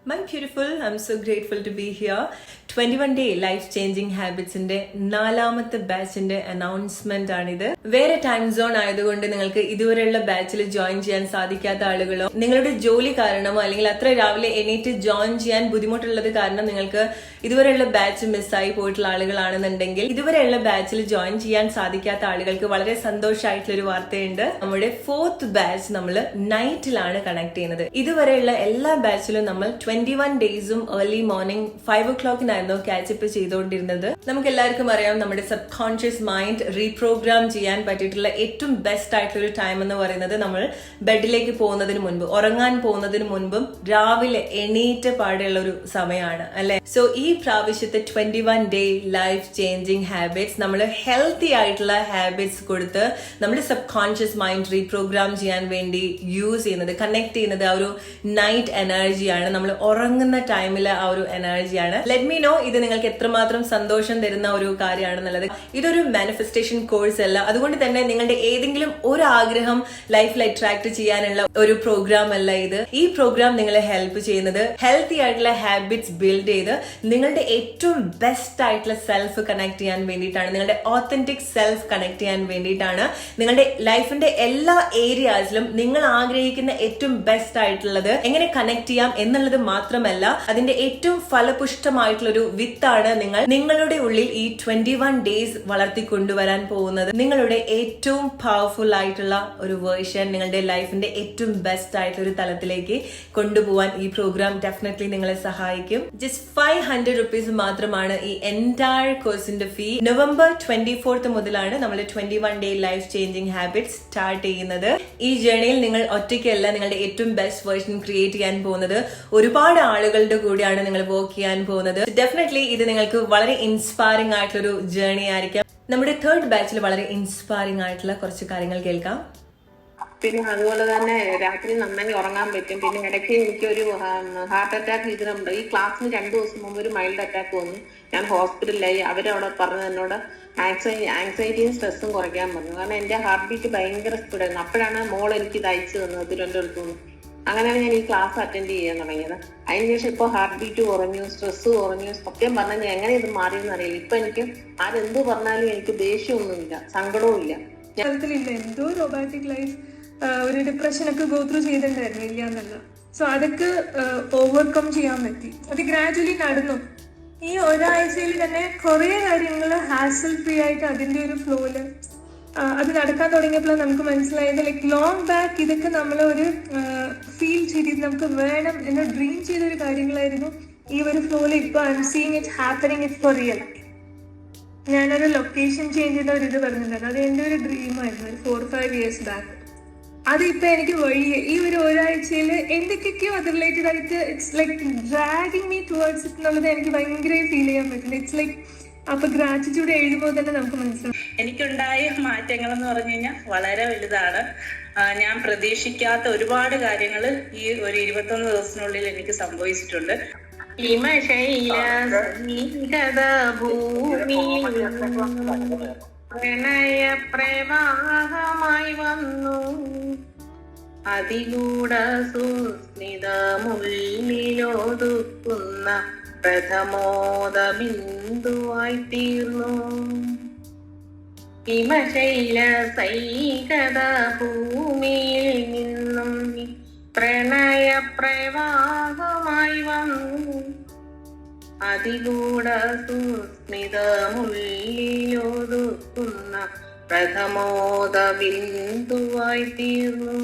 My beautiful, I'm so grateful to be here. 21-day life changing habits ന്റെ നാലാമത്തെ ബാച്ചിന്റെ announcement ആണിത്. വേറെ ടൈം സോൺ ആയതുകൊണ്ട് നിങ്ങൾക്ക് ഇതുവരെയുള്ള ബാച്ചിൽ ജോയിൻ ചെയ്യാൻ സാധിക്കാത്ത ആളുകളോ നിങ്ങളുടെ ജോലി കാരണമോ അല്ലെങ്കിൽ അത്ര രാവിലെ എണീറ്റ് ജോയിൻ ചെയ്യാൻ ബുദ്ധിമുട്ടുള്ളത് കാരണം നിങ്ങൾക്ക് ഇതുവരെയുള്ള ബാച്ച് മിസ്സായി പോയിട്ടുള്ള ആളുകളാണെന്നുണ്ടെങ്കിൽ ഇതുവരെയുള്ള ബാച്ചിൽ ജോയിൻ ചെയ്യാൻ സാധിക്കാത്ത ആളുകൾക്ക് വളരെ സന്തോഷമായിട്ടുള്ള ഒരു വാർത്തയുണ്ട്. നമ്മുടെ 4th ബാച്ച് നമ്മൾ നൈറ്റിലാണ് കണക്ട് ചെയ്യുന്നത്. ഇതുവരെയുള്ള എല്ലാ ബാച്ചിലും നമ്മൾ 21 ഡേയ്സും ഏർലി മോർണിംഗ് 5 o'clockനായിരുന്നു കാച്ചപ്പ് ചെയ്തുകൊണ്ടിരുന്നത്. നമുക്ക് എല്ലാവർക്കും അറിയാം നമ്മുടെ സബ് കോൺഷ്യസ് മൈൻഡ് റീപ്രോഗ്രാം ചെയ്യാൻ പറ്റിയിട്ടുള്ള ഏറ്റവും ബെസ്റ്റ് ആയിട്ടുള്ള ഒരു ടൈം എന്ന് പറയുന്നത് നമ്മൾ ബെഡിലേക്ക് പോകുന്നതിന് മുൻപ്, ഉറങ്ങാൻ പോകുന്നതിന് മുൻപും രാവിലെ എണീറ്റ പാടെയുള്ള ഒരു സമയമാണ് അല്ലെ. സോ ഈ പ്രാവശ്യത്തെ 21 ഡേ ലൈഫ് ചേഞ്ചിങ് ഹാബിറ്റ്സ് നമ്മൾ ഹെൽത്തി ആയിട്ടുള്ള ഹാബിറ്റ്സ് കൊടുത്ത് നമ്മുടെ സബ് കോൺഷ്യസ് മൈൻഡ് റീപ്രോഗ്രാം ചെയ്യാൻ വേണ്ടി യൂസ് ചെയ്യുന്നത്, കണക്ട് ചെയ്യുന്നത് ആ ഒരു നൈറ്റ് എനർജിയാണ്, നമ്മൾ ഉറങ്ങുന്ന ടൈമിലെ ആ ഒരു എനർജിയാണ്. ലെറ്റ് മീ നോ ഇത് നിങ്ങൾക്ക് എത്രമാത്രം സന്തോഷം തരുന്ന ഒരു കാര്യമാണെന്നുള്ളത്. ഇതൊരു മാനിഫെസ്റ്റേഷൻ കോഴ്സ് അല്ല, അതുകൊണ്ട് തന്നെ നിങ്ങളുടെ ഏതെങ്കിലും ഒരു ആഗ്രഹം ലൈഫിൽ അട്രാക്ട് ചെയ്യാനുള്ള ഒരു പ്രോഗ്രാം അല്ല ഇത്. ഈ പ്രോഗ്രാം നിങ്ങളെ ഹെൽപ്പ് ചെയ്യുന്നത് ഹെൽത്തി ആയിട്ടുള്ള ഹാബിറ്റ്സ് ബിൽഡ് ചെയ്ത് നിങ്ങളുടെ ഏറ്റവും ബെസ്റ്റ് ആയിട്ടുള്ള സെൽഫ് കണക്ട് ചെയ്യാൻ വേണ്ടിയിട്ടാണ്, നിങ്ങളുടെ ഓത്തന്റിക് സെൽഫ് കണക്ട് ചെയ്യാൻ വേണ്ടിയിട്ടാണ്. നിങ്ങളുടെ ലൈഫിന്റെ എല്ലാ ഏരിയാസിലും നിങ്ങൾ ആഗ്രഹിക്കുന്ന ഏറ്റവും ബെസ്റ്റ് ആയിട്ടുള്ളത് എങ്ങനെ കണക്ട് ചെയ്യാം എന്നുള്ളത് മാത്രമല്ല, അതിന്റെ ഏറ്റവും ഫലപുഷ്ടമായിട്ടുള്ള ഒരു വിത്താണ് നിങ്ങളുടെ ഉള്ളിൽ ഈ 21 ഡേയ്സ് വളർത്തിക്കൊണ്ടുവരാൻ പോകുന്നത്. നിങ്ങളുടെ ഏറ്റവും പവർഫുൾ ആയിട്ടുള്ള ഒരു വേർഷൻ നിങ്ങളുടെ ലൈഫിന്റെ ഏറ്റവും ബെസ്റ്റ് ആയിട്ടുള്ള ഒരു തലത്തിലേക്ക് കൊണ്ടുപോകാൻ ഈ പ്രോഗ്രാം ഡെഫിനറ്റ്ലി നിങ്ങളെ സഹായിക്കും. ജസ്റ്റ് 500 rupees മാത്രമാണ് ഈ എൻറ്റയർ കോഴ്സിന്റെ ഫീ. November 24th മുതലാണ് നമ്മൾ 21 day life changing habits start ചെയ്യുന്നത്. ഈ ജേർണിയിൽ നിങ്ങൾ ഒറ്റയ്ക്കല്ല നിങ്ങളുടെ ഏറ്റവും ബെസ്റ്റ് വേർഷൻ ക്രിയേറ്റ് ചെയ്യാൻ പോകുന്നത്. ഒരുപാട് ആളുകളുടെ കൂടെയാണ് നിങ്ങൾ വർക്ക് ചെയ്യാൻ പോകുന്നത്. ഡെഫിനറ്റ്ലി ഇത് നിങ്ങൾക്ക് വളരെ ഇൻസ്പയറിംഗ് ആയിട്ടുള്ള ഒരു ജേർണി ആയിരിക്കാം. നമ്മുടെ 3rd ബാച്ചിൽ വളരെ ഇൻസ്പയറിംഗ് ആയിട്ടുള്ള കുറച്ച് കാര്യങ്ങൾ കേൾക്കാം. പിന്നെ അതുപോലെ തന്നെ രാത്രി നന്നായി ഉറങ്ങാൻ പറ്റും. പിന്നെ ഇടയ്ക്ക് എനിക്കൊരു ഹാർട്ട് അറ്റാക്ക് ഇതിനുണ്ട്. ഈ ക്ലാസ്സിന് 2 ദിവസം മുമ്പ് ഒരു മൈൽഡ് അറ്റാക്ക് വന്നു. ഞാൻ ഹോസ്പിറ്റലിലായി. അവരവിടെ പറഞ്ഞത് എന്നോട് ആങ്സൈറ്റിയും സ്ട്രെസ്സും കുറയ്ക്കാൻ പറഞ്ഞു. കാരണം എൻ്റെ ഹാർട്ട് ബീറ്റ് ഭയങ്കര സ്പീഡായിരുന്നു. അപ്പോഴാണ് മോൾ എനിക്ക് ഇത് അയച്ചു തന്നത് തിരുവനന്തപുരത്ത് നിന്ന്. അങ്ങനെയാണ് ഞാൻ ഈ ക്ലാസ് അറ്റൻഡ് ചെയ്യാൻ തുടങ്ങിയത്. അതിനുശേഷം ഇപ്പോൾ ഹാർട്ട് ബീറ്റ് കുറഞ്ഞു, സ്ട്രെസ് കുറഞ്ഞു. സത്യം പറഞ്ഞാൽ ഞാൻ എങ്ങനെ ഇത് മാറിയെന്ന് അറിയില്ല. ഇപ്പൊ എനിക്ക് ആരെന്ത് പറഞ്ഞാലും എനിക്ക് ദേഷ്യമൊന്നുമില്ല, സങ്കടവും ഇല്ല. എന്തോ റൊമാൻറ്റിക് ലൈഫ് ഒരു ഡിപ്രഷനൊക്കെ ഗോ ത്രൂ ചെയ്തിട്ടുണ്ടായിരുന്നു, ഇല്ല എന്നല്ല. സോ അതൊക്കെ ഓവർകം ചെയ്യാൻ പറ്റി. അത് ഗ്രാജുവലി നടന്നു. ഈ ഒരാഴ്ചയിൽ തന്നെ കുറേ കാര്യങ്ങൾ ഹാസൽ ഫ്രീ ആയിട്ട് അതിൻ്റെ ഒരു ഫ്ലോയില് അത് നടക്കാൻ തുടങ്ങിയപ്പോൾ നമുക്ക് മനസ്സിലായത് ലൈക്ക് ലോങ് ബാക്ക് ഇതൊക്കെ നമ്മളൊരു ഫീൽ ചെയ്ത് നമുക്ക് വേണം എന്ന് ഡ്രീം ചെയ്തൊരു കാര്യങ്ങളായിരുന്നു. ഈ ഒരു ഫ്ലോയിൽ ഇപ്പോൾ I am seeing it happening, it for real. ഞാനൊരു ലൊക്കേഷൻ ചേഞ്ച് ചെയ്ത ഒരു ഇത് പറഞ്ഞിട്ടുണ്ടായിരുന്നു. അത് എൻ്റെ ഒരു ഡ്രീമായിരുന്നു 4-5 years ബാക്ക്. അതിപ്പോൾ എനിക്ക് വഴിയെ ഈ ഒരാഴ്ചയിൽ എന്തൊക്കെയൊക്കെയോ അത് റിലേറ്റഡ് ആയിട്ട് it's like dragging me towards it എന്നുള്ളത് എനിക്ക് ഭയങ്കരമായി ഫീൽ ചെയ്യാൻ പറ്റുന്നു. ഇറ്റ്സ് ലൈക്ക് അപ്പൊ ഗ്രാറ്റിറ്റ്യൂഡ് എഴുതുമ്പോൾ തന്നെ നമുക്ക് മനസ്സിലാവും. എനിക്കുണ്ടായ മാറ്റങ്ങൾ എന്ന് പറഞ്ഞു കഴിഞ്ഞാൽ വളരെ വലുതാണ്. ഞാൻ പ്രതീക്ഷിക്കാത്ത ഒരുപാട് കാര്യങ്ങൾ ഈ ഒരു 21 ദിവസത്തിനുള്ളിൽ എനിക്ക് സംഭവിച്ചിട്ടുണ്ട്. പ്രണയ പ്രവാഹമായി വന്നു അതിലൂട സുസ്മിതമുള്ളിലൊതുക്കുന്ന പ്രഥമോദ ബിന്ദുവായി തീർന്നു. ഹിമശൈല സൈകത ഭൂമിയിൽ നിന്നും പ്രണയ പ്രവാഹമായി വന്നു അതിലൂട സുസ്മിതമുള്ളിലൊതുക്കുന്ന പ്രഥമോദ ബിന്ദുവായി തീർന്നു.